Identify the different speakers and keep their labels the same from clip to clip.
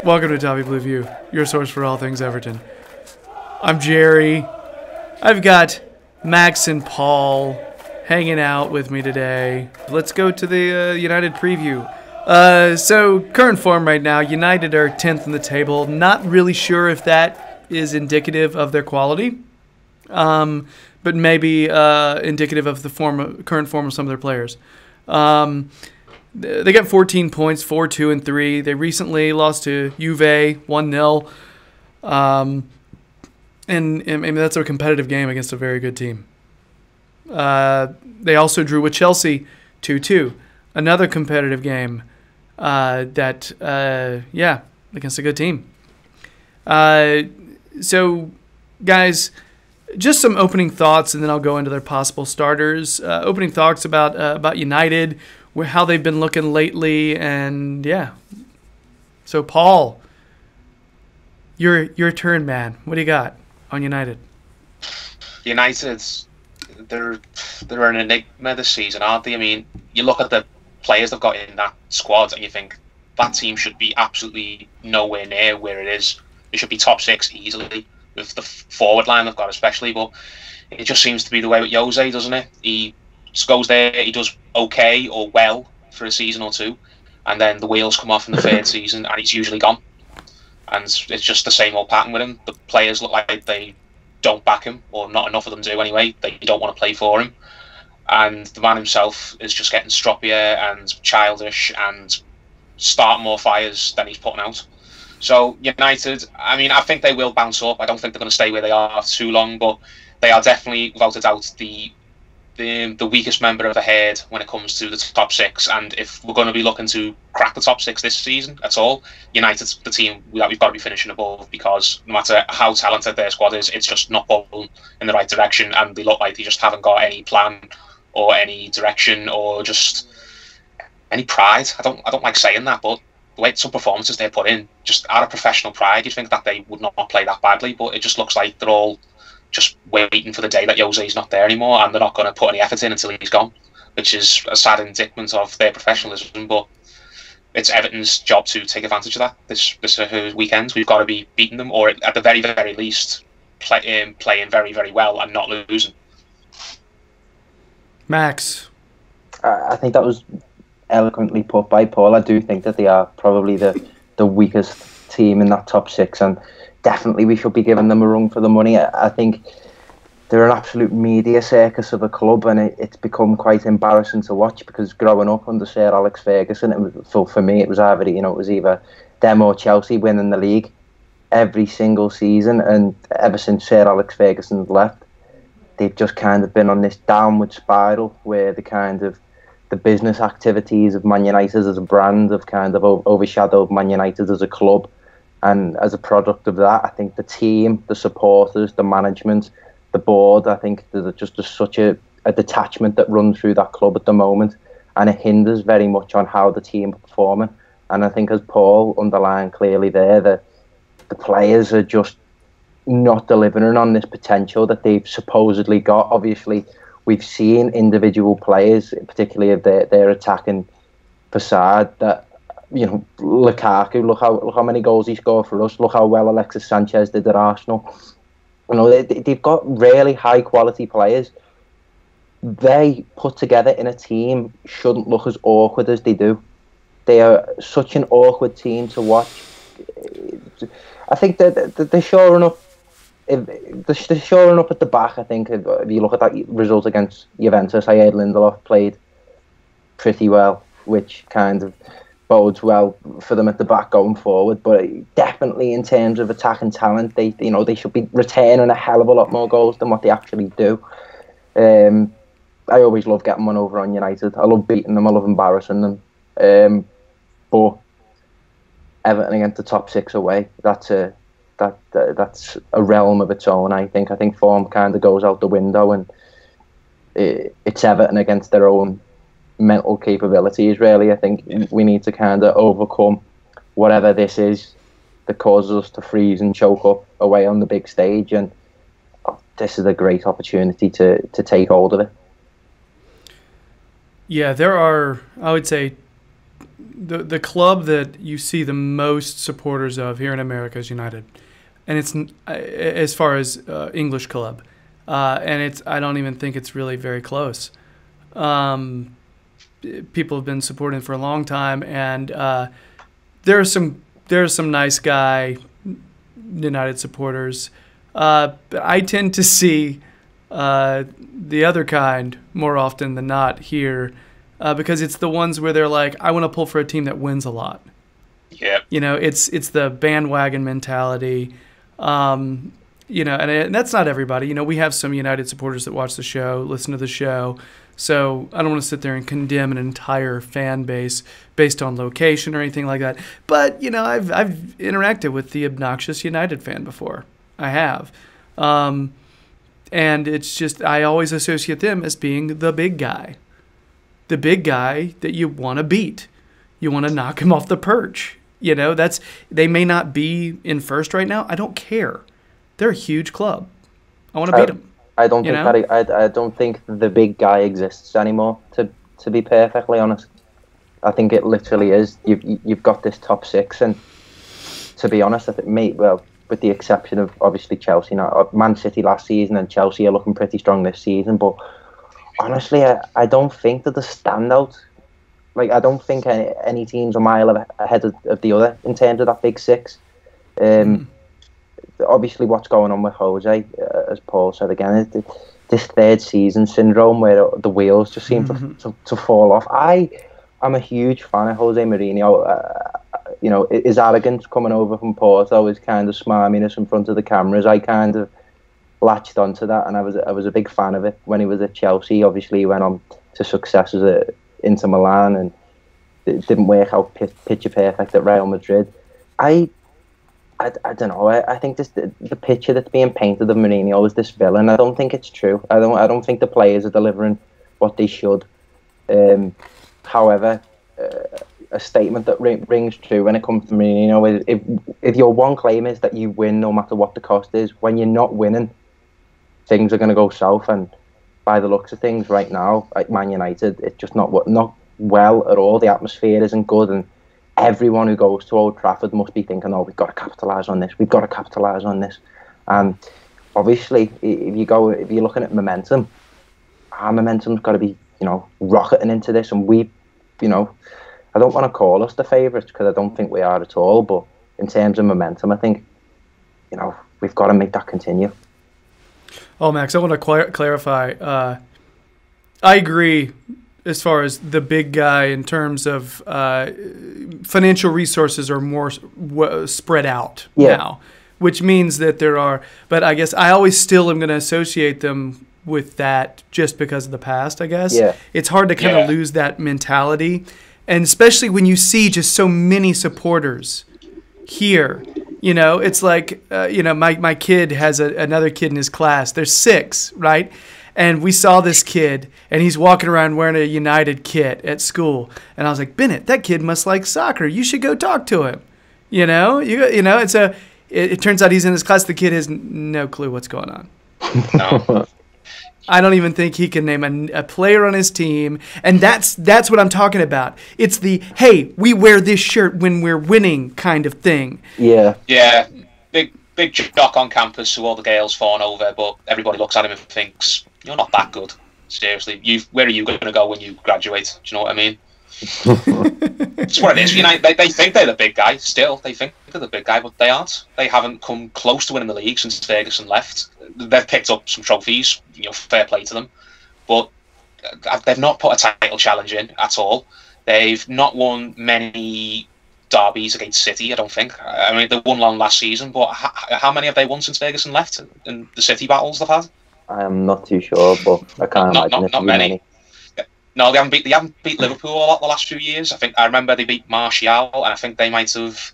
Speaker 1: Welcome to Toffee Blue View, your source for all things Everton. I'm Gerry. I've got Max and Paul hanging out with me today. Let's go to the United preview. So, current form right now, United are 10th in the table. Not really sure if that is indicative of their quality, but maybe indicative of the current form of some of their players. They got 14 points, 4-2 and 3. They recently lost to Juve 1-0. And I mean, that's a competitive game against a very good team. They also drew with Chelsea 2-2. Another competitive game against a good team. So, guys, just some opening thoughts, and then I'll go into their possible starters. Opening thoughts about United, how they've been looking lately, and yeah. So, Paul, your turn, man. What do you got on United?
Speaker 2: United, they're an enigma this season, aren't they? I mean, you look at the players they've got in that squad, and you think that team should be absolutely nowhere near where it is. It should be top six easily, with the forward line they've got especially, but it just seems to be the way with Jose, doesn't it? He just goes there, he does okay or well for a season or two, and then the wheels come off in the third season and he's usually gone. And it's just the same old pattern with him. The players look like they don't back him, or not enough of them do anyway. They don't want to play for him. And the man himself is just getting stroppier and childish and starting more fires than he's putting out. So United, I mean, I think they will bounce up. I don't think they're going to stay where they are too long, but they are definitely, without a doubt, the weakest member of the herd when it comes to the top six. And if we're going to be looking to crack the top six this season at all, United's the team that we've got to be finishing above, because no matter how talented their squad is, it's just not going in the right direction, and they look like they just haven't got any plan or any direction or just any pride. I don't like saying that, but the way some performances they put in, just out of professional pride, you'd think that they would not play that badly, but it just looks like they're all just waiting for the day that Jose's not there anymore, and they're not going to put any effort in until he's gone, which is a sad indictment of their professionalism. But it's Everton's job to take advantage of that this weekend. We've got to be beating them, or at the very, very least, playing very, very well and not losing.
Speaker 1: Max?
Speaker 3: I think that was eloquently put by Paul. I do think that they are probably the weakest team in that top six, and definitely we should be giving them a run for the money. I think they're an absolute media circus of a club, and it's become quite embarrassing to watch, because growing up under Sir Alex Ferguson, for me it was either them or Chelsea winning the league every single season, and ever since Sir Alex Ferguson left, they've just kind of been on this downward spiral where the business activities of Man United as a brand have kind of overshadowed Man United as a club. And as a product of that, I think the team, the supporters, the management, the board, I think there's such a detachment that runs through that club at the moment, and it hinders very much on how the team are performing. And I think, as Paul underlined clearly there, that the players are just not delivering on this potential that they've supposedly got. Obviously, we've seen individual players, particularly of their attacking facade, that, you know, Lukaku, look how many goals he scored for us. Look how well Alexis Sanchez did at Arsenal. You know, they've got really high quality players. They put together in a team shouldn't look as awkward as they do. They are such an awkward team to watch. I think that they're shoring up. They're shoring up at the back. I think if you look at that result against Juventus, I heard Lindelof played pretty well, which kind of bodes well for them at the back going forward. But definitely in terms of attacking talent, they should be returning a hell of a lot more goals than what they actually do. I always love getting one over on United. I love beating them. I love embarrassing them. But Everton against the top six away, that's a realm of its own. I think form kind of goes out the window, and it's Everton against their own mental capabilities. Really, I think we need to kind of overcome whatever this is that causes us to freeze and choke up away on the big stage, and this is a great opportunity to take hold of it.
Speaker 1: Yeah, there are, I would say, the club that you see the most supporters of here in America is United, and it's as far as English club, and it's I don't even think it's really very close. People have been supporting for a long time, and there are some nice guy United supporters. But I tend to see the other kind more often than not here, because it's the ones where they're like, I want to pull for a team that wins a lot.
Speaker 2: Yeah.
Speaker 1: It's the bandwagon mentality. And that's not everybody. We have some United supporters that watch the show, listen to the show. So I don't want to sit there and condemn an entire fan base based on location or anything like that. But, I've interacted with the obnoxious United fan before. I have. And it's just, I always associate them as being the big guy. The big guy that you want to beat. You want to knock him off the perch. They may not be in first right now. I don't care. They're a huge club. I want to beat them.
Speaker 3: I don't think I don't think the big guy exists anymore. To be perfectly honest, I think it literally is. You've got this top six, and to be honest, I think with the exception of obviously Chelsea now, Man City last season and Chelsea are looking pretty strong this season. But honestly, I don't think that the standout. Like, I don't think any team's a mile ahead of the other in terms of that big six. Obviously, what's going on with Jose, as Paul said again, is this third season syndrome where the wheels just seem to fall off. I'm a huge fan of Jose Mourinho. His arrogance coming over from Porto, his kind of smarminess in front of the cameras, I kind of latched onto that, and I was a big fan of it when he was at Chelsea. Obviously, he went on to success as Inter Milan, and it didn't work out picture perfect at Real Madrid. I don't know. I think the picture that's being painted of Mourinho is this villain. I don't think it's true. I don't think the players are delivering what they should. However, a statement that rings true when it comes to Mourinho is if your one claim is that you win no matter what the cost is, when you're not winning, things are going to go south. And by the looks of things right now, like Man United, it's just not well at all. The atmosphere isn't good, and everyone who goes to Old Trafford must be thinking, "Oh, we've got to capitalise on this. We've got to capitalise on this." And obviously, if you're looking at momentum, our momentum's got to be, rocketing into this. And I don't want to call us the favourites because I don't think we are at all. But in terms of momentum, I think, we've got to make that continue.
Speaker 1: Oh, Max, I want to clarify. I agree. As far as the big guy in terms of financial resources are more spread out now, which means that there are. But I guess I always still am going to associate them with that just because of the past, I guess. Yeah. It's hard to kind of lose that mentality. And especially when you see just so many supporters here. It's like, my kid has another kid in his class. There's 6, right? And we saw this kid, and he's walking around wearing a United kit at school. And I was like, Bennett, that kid must like soccer. You should go talk to him. It turns out he's in his class. The kid has no clue what's going on. No. I don't even think he can name a player on his team. And that's what I'm talking about. It's the, hey, we wear this shirt when we're winning kind of thing.
Speaker 3: Yeah.
Speaker 2: Yeah. Big jock on campus who all the girls fawn over, but everybody looks at him and thinks, you're not that good. Seriously, where are you going to go when you graduate? Do you know what I mean? It's what it is. They think they're the big guy still. They think they're the big guy, but they aren't. They haven't come close to winning the league since Ferguson left. They've picked up some trophies, fair play to them. But they've not put a title challenge in at all. They've not won many derbies against City, I don't think. I mean, they won one last season, but how many have they won since Ferguson left in the City battles they've had?
Speaker 3: I am not too sure, but I can't imagine
Speaker 2: not many. No, they haven't beat Liverpool a lot the last few years. I remember they beat Martial, and I think they might have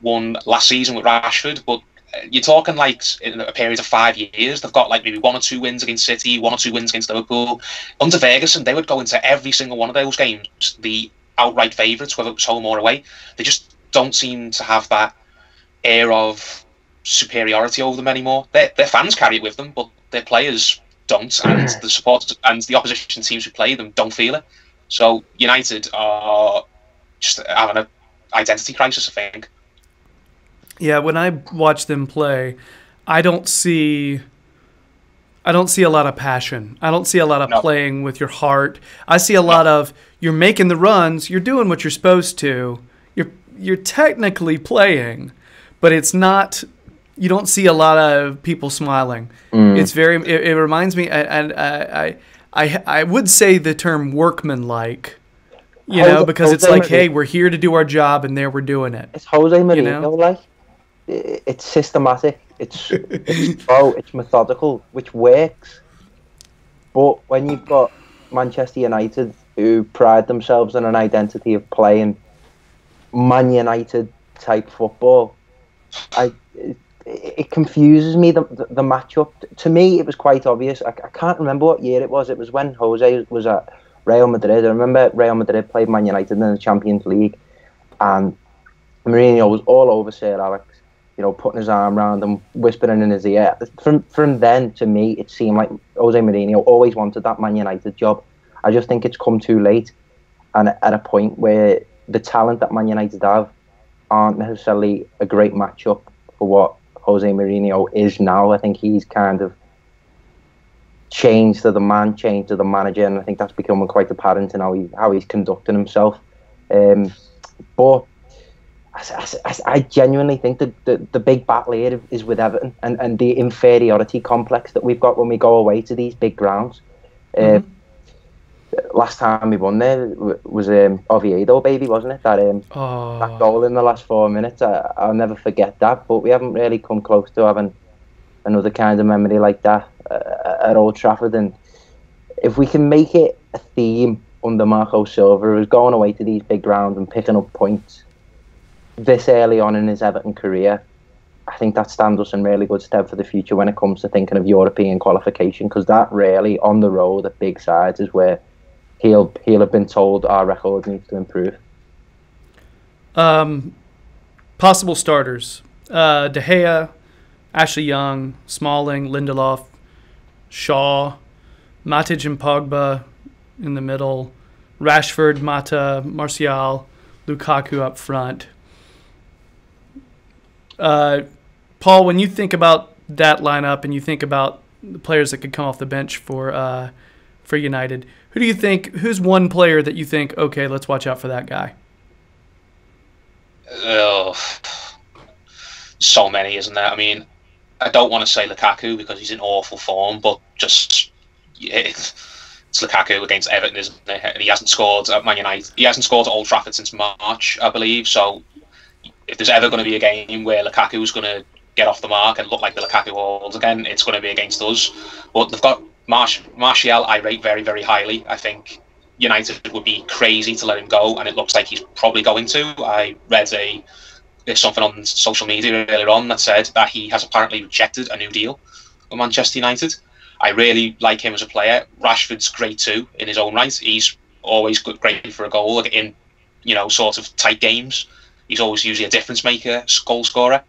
Speaker 2: won last season with Rashford. But you're talking like in a period of 5 years, they've got like maybe 1 or 2 wins against City, 1 or 2 wins against Liverpool. Under Ferguson, they would go into every single one of those games the outright favourites, whether it was home or away. They just don't seem to have that air of superiority over them anymore. Their fans carry it with them, but their players don't, and the supporters and the opposition teams who play them don't feel it. So United are just having an identity crisis, I think.
Speaker 1: Yeah, when I watch them play, I don't see a lot of passion. I don't see a lot of playing with your heart. I see a lot of you're making the runs, you're doing what you're supposed to. You're technically playing, but it's not. You don't see a lot of people smiling. It's very. It reminds me, and I would say the term workmanlike. Because it's like, hey, we're here to do our job, and there we're doing it.
Speaker 3: It's Jose Mourinho, like it's systematic. It's it's methodical, which works. But when you've got Manchester United, who pride themselves on an identity of playing Man United type football, it confuses me, the matchup. To me, it was quite obvious. I can't remember what year it was. It was when Jose was at Real Madrid. I remember Real Madrid played Man United in the Champions League, and Mourinho was all over Sir Alex, putting his arm around him, whispering in his ear. From then, to me, it seemed like Jose Mourinho always wanted that Man United job. I just think it's come too late, and at a point where the talent that Man United have aren't necessarily a great matchup for what Jose Mourinho is now. I think he's kind of changed to the man, changed to the manager, and I think that's becoming quite apparent in how he's conducting himself. But I genuinely think that the big battle here is with Everton and the inferiority complex that we've got when we go away to these big grounds. Last time we won there was Oviedo, baby, wasn't it? That goal in the last 4 minutes. I'll never forget that. But we haven't really come close to having another kind of memory like that at Old Trafford. And if we can make it a theme under Marco Silva, who's going away to these big grounds and picking up points this early on in his Everton career, I think that stands us in really good stead for the future when it comes to thinking of European qualification, because that really, on the road at big sides, is where he'll have been told our record needs to improve.
Speaker 1: Possible starters: De Gea, Ashley Young, Smalling, Lindelof, Shaw, Matic and Pogba in the middle, Rashford, Mata, Martial, Lukaku up front. Paul, when you think about that lineup and you think about the players that could come off the bench for United, who's one player that you think, okay, let's watch out for that guy?
Speaker 2: So many, isn't there? I mean, I don't want to say Lukaku because he's in awful form, but just it's Lukaku against Everton, isn't it? And he hasn't scored at Man United. He hasn't scored at Old Trafford since March, I believe. So if there's ever going to be a game where Lukaku's going to get off the mark and look like the Lukaku old again, it's going to be against us. But they've got Martial, I rate very, very highly. I think United would be crazy to let him go, and it looks like he's probably going to. I read something on social media earlier on that said that he has apparently rejected a new deal with Manchester United. I really like him as a player. Rashford's great too in his own right. He's always great for a goal in sort of tight games. He's always usually a difference maker, goal scorer.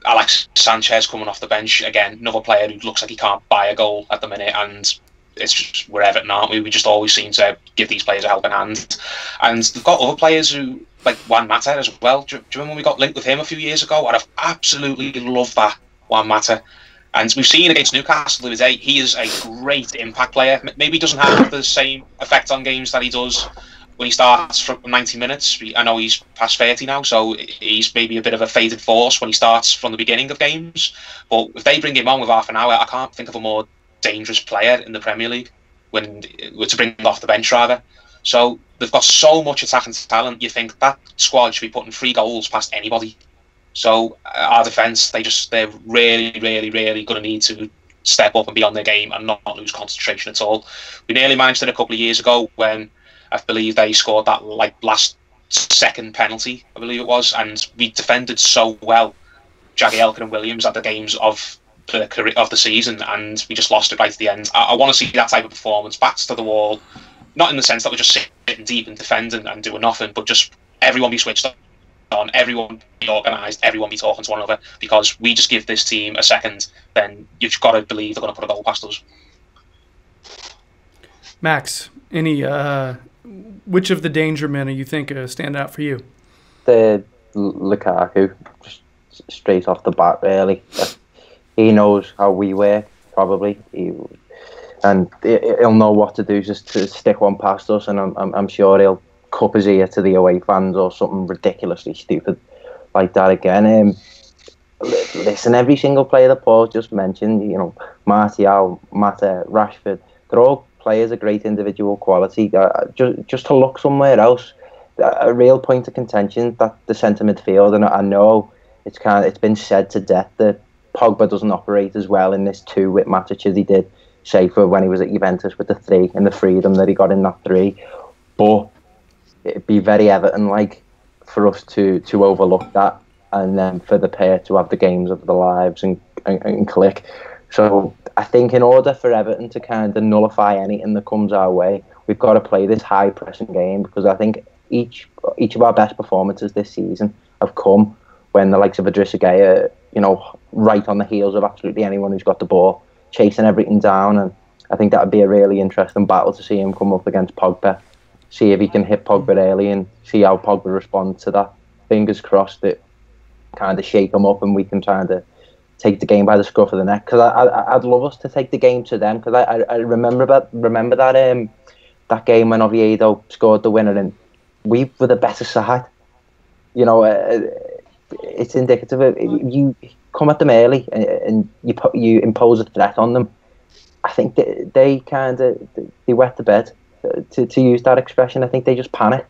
Speaker 2: Alex Sanchez coming off the bench again, another player who looks like he can't buy a goal at the minute, and it's just we're Everton, aren't we? We just always seem to give these players a helping hand. And they've got other players who, like Juan Mata as well. Do you remember when we got linked with him a few years ago? I'd have absolutely loved that, Juan Mata. And we've seen against Newcastle the other day, he is a great impact player. Maybe he doesn't have the same effect on games that he does when he starts from 90 minutes. I know he's past 30 now, so he's maybe a bit of a faded force when he starts from the beginning of games. But if they bring him on with half an hour, I can't think of a more dangerous player in the Premier League to bring him off the bench, rather. So they've got so much attacking talent, you think that squad should be putting 3 goals past anybody. So our defence, they're really, really, really going to need to step up and be on their game and not lose concentration at all. We nearly managed it a couple of years ago when I believe they scored that last second penalty, I believe it was, and we defended so well, Jagielka and Williams, at the games of the season, and we just lost it right at the end. I want to see that type of performance, backs to the wall, not in the sense that we're just sitting deep and defending and doing nothing, but just everyone be switched on, everyone be organised, everyone be talking to one another, because we just give this team a second, then you've got to believe they're going to put a goal past us.
Speaker 1: Max, any which of the danger men are you think stand out for you?
Speaker 3: The Lukaku, just straight off the bat, really. He knows how we work, probably. And he'll know what to do just to stick one past us, and I'm sure he'll cup his ear to the away fans or something ridiculously stupid like that again. Listen, every single player that Paul just mentioned, Martial, Mata, Rashford, they're all players of great individual quality. Just to look somewhere else, a real point of contention, that the centre midfield, and I know it's been said to death that Pogba doesn't operate as well in this 2 with Matic as he did, say, for when he was at Juventus with the 3 and the freedom that he got in that 3. But it'd be very Everton-like for us to overlook that, and then for the pair to have the games of their lives and click. So I think in order for Everton to kind of nullify anything that comes our way, we've got to play this high-pressing game, because I think each of our best performances this season have come when the likes of Idrissa Gueye, right on the heels of absolutely anyone who's got the ball, chasing everything down. And I think that would be a really interesting battle to see him come up against Pogba, see if he can hit Pogba early and see how Pogba responds to that. Fingers crossed that kind of shake them up and we can try to take the game by the scruff of the neck, because I'd love us to take the game to them, because I remember that game when Oviedo scored the winner and we were the better side. It's indicative of you come at them early and you impose a threat on them. I think they wet the bed, to use that expression. I think they just panic.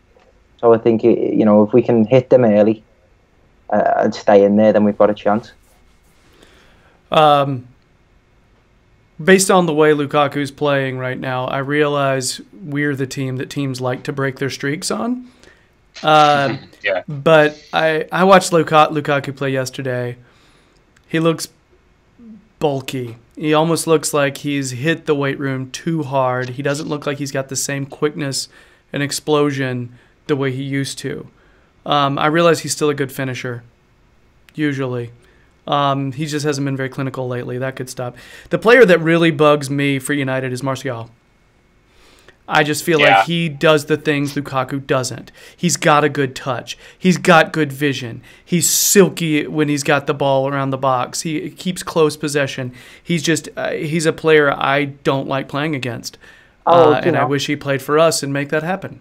Speaker 3: So I think if we can hit them early and stay in there, then we've got a chance.
Speaker 1: Based on the way Lukaku's playing right now, I realize we're the team that teams like to break their streaks on.
Speaker 2: Yeah.
Speaker 1: But I watched Lukaku play yesterday. He looks bulky. He almost looks like he's hit the weight room too hard. He doesn't look like he's got the same quickness and explosion the way he used to. I realize he's still a good finisher, usually. He just hasn't been very clinical lately. That could stop. The player that really bugs me for United is Martial. I just feel like he does the things Lukaku doesn't. He's got a good touch. He's got good vision. He's silky when he's got the ball around the box. He keeps close possession. He's just he's a player I don't like playing against. And I wish he played for us and make that happen.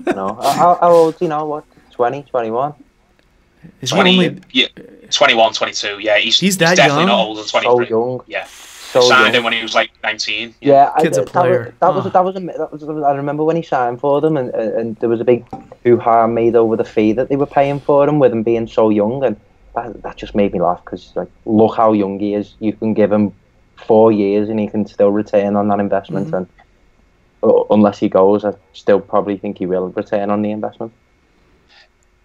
Speaker 3: How old do you know? What, 20, 21?
Speaker 1: Is
Speaker 2: 20,
Speaker 1: he only...
Speaker 2: yeah, 21, 22. Yeah, he's
Speaker 1: that
Speaker 2: definitely
Speaker 1: young?
Speaker 2: not older than 23.
Speaker 3: So young.
Speaker 2: Yeah.
Speaker 3: So
Speaker 2: Signed
Speaker 3: young.
Speaker 2: him when he was like 19.
Speaker 3: Yeah,
Speaker 1: Kid's a player.
Speaker 3: That was. I remember when he signed for them, and there was a big hoo-ha made over the fee that they were paying for him, with him being so young, and that just made me laugh, because look how young he is. You can give him 4 years and he can still return on that investment, and unless he goes, I still probably think he will return on the investment.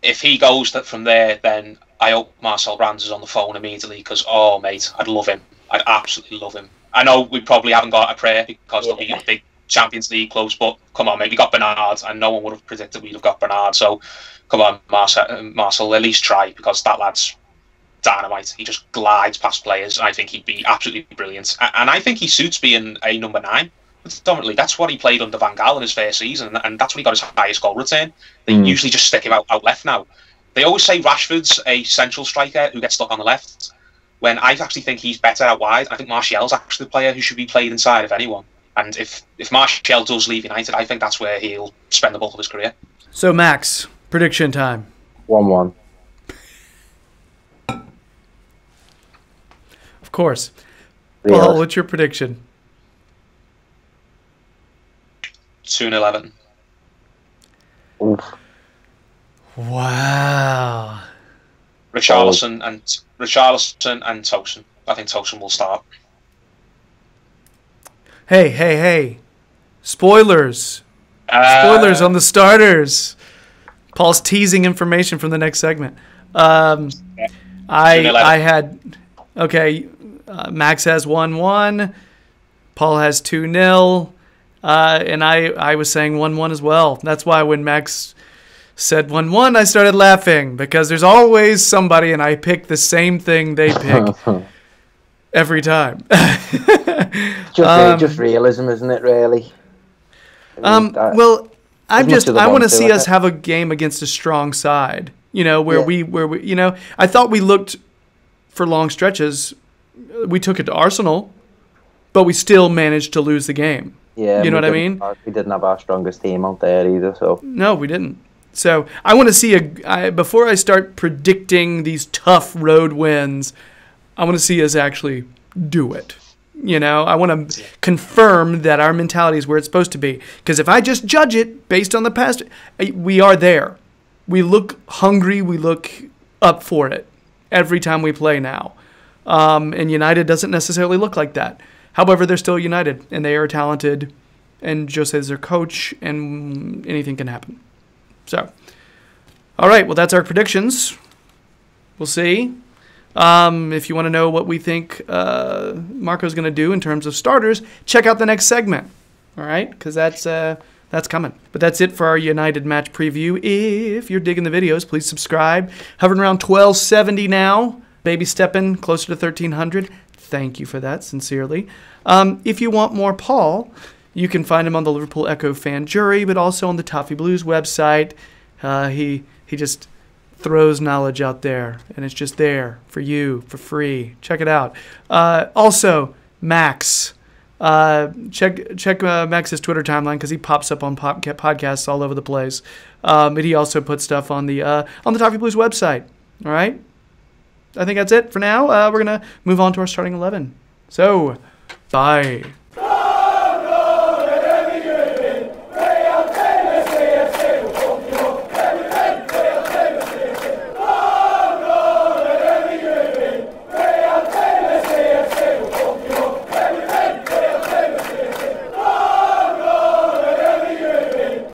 Speaker 2: If he goes from there, then I hope Marcel Brands is on the phone immediately, because, oh, mate, I'd love him. I'd absolutely love him. I know we probably haven't got a prayer because there'll be a big Champions League close, but come on, mate, we got Bernard, and no one would have predicted we'd have got Bernard. So, come on, Marcel, at least try, because that lad's dynamite. He just glides past players, and I think he'd be absolutely brilliant. And I think he suits being a number 9. Predominantly, that's what he played under Van Gaal in his first season, and that's when he got his highest goal return. They usually just stick him out left now. They always say Rashford's a central striker who gets stuck on the left, when I actually think he's better out wide. I think Martial's actually the player who should be played inside of anyone. And if Martial does leave United, I think that's where he'll spend the bulk of his career.
Speaker 1: So, Max, prediction time.
Speaker 3: 1-1.
Speaker 1: Of course.
Speaker 3: Really?
Speaker 1: Paul, what's your prediction?
Speaker 2: 2-0 Everton.
Speaker 3: Oof.
Speaker 1: Wow.
Speaker 2: Richarlison and Tosun. I think Tosun will start.
Speaker 1: Hey. Spoilers. Spoilers on the starters. Paul's teasing information from the next segment. I had... Okay, Max has 1-1. Paul has 2-0. And I was saying 1-1 as well. That's why when Max said 1-1, I started laughing, because there's always somebody, and I pick the same thing they pick every time.
Speaker 3: Just realism, isn't it, really?
Speaker 1: Well, I
Speaker 3: much as
Speaker 1: want to see
Speaker 3: like
Speaker 1: us have a game against a strong side. Where we I thought we looked for long stretches. We took it to Arsenal, but we still managed to lose the game.
Speaker 3: Yeah,
Speaker 1: you know what I mean?
Speaker 3: We didn't have our strongest team out there either, so.
Speaker 1: No, we didn't. So I want to see before I start predicting these tough road wins, I want to see us actually do it. I want to confirm that our mentality is where it's supposed to be. Because if I just judge it based on the past, we are there. We look hungry. We look up for it every time we play now. And United doesn't necessarily look like that. However, they're still United, and they are talented, and Jose is their coach, and anything can happen. So, all right, well, that's our predictions. We'll see. If you want to know what we think Marco's going to do in terms of starters, check out the next segment, all right? Because that's coming. But that's it for our United match preview. If you're digging the videos, please subscribe. Hovering around 1270 now. Baby stepping closer to 1300. Thank you for that, sincerely. If you want more Paul, you can find him on the Liverpool Echo fan Gerry, but also on the Toffee Blues website. He just throws knowledge out there, and it's just there for you for free. Check it out. Also, Max. Check Max's Twitter timeline because he pops up on podcasts all over the place. But he also puts stuff on the Toffee Blues website. All right. I think that's it for now. We're gonna move on to our starting 11. So, bye.